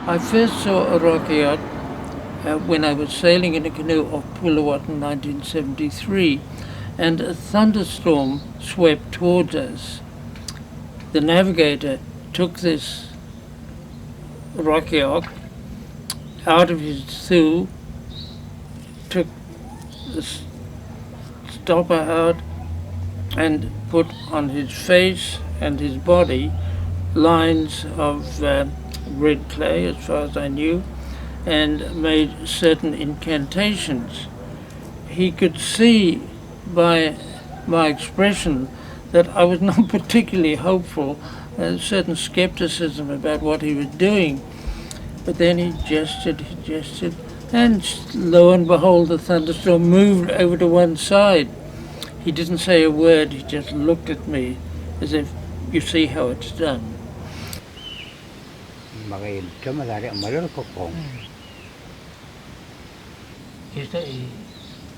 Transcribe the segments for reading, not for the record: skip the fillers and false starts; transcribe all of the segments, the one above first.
I first saw a rokeyok when I was sailing in a canoe off Pulawat in 1973, and a thunderstorm swept towards us. The navigator took this rokeyok out of his thu, took the stopper out and put on his face and his body lines of red clay, as far as I knew, and made certain incantations. He could see by my expression that I was not particularly hopeful, a certain skepticism about what he was doing. But then he gestured, and lo and behold, the thunderstorm moved over to one side. He didn't say a word, he just looked at me as if, you see how it's done.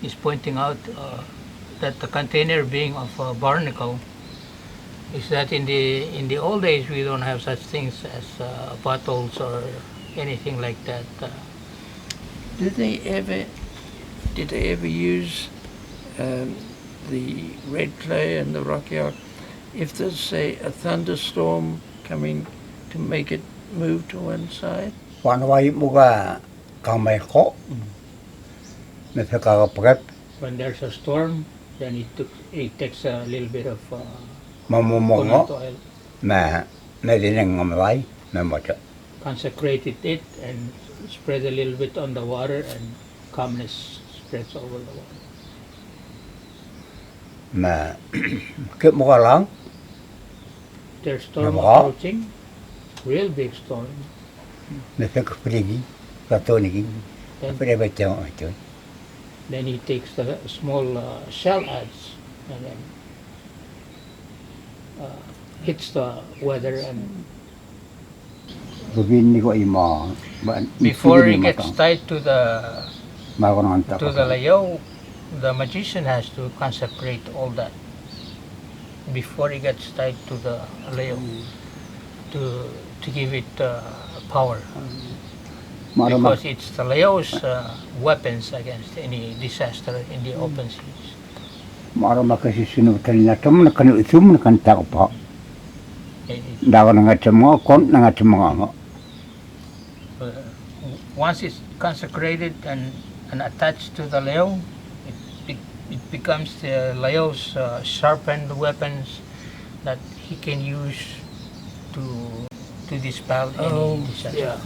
He's pointing out that the container being of a barnacle is that in the old days we don't have such things as bottles or anything like that. Did they ever use the red clay and the rokeyok if there's, say, a thunderstorm coming, to make it move to one side? When there's a storm, then it takes a little bit of coconut oil, consecrated it and spread a little bit on the water, and calmness spreads over the water. There's storm approaching, real big storm. Then he takes the small shell adze and then hits the weather, and before he gets tied to the layo, the magician has to consecrate all that before he gets tied to the layo to give it power. Because it's the layo's weapons against any disaster in the open seas. Once it's consecrated and attached to the layo, it becomes the layo's sharpened weapons that he can use to dispel any disaster. Yeah.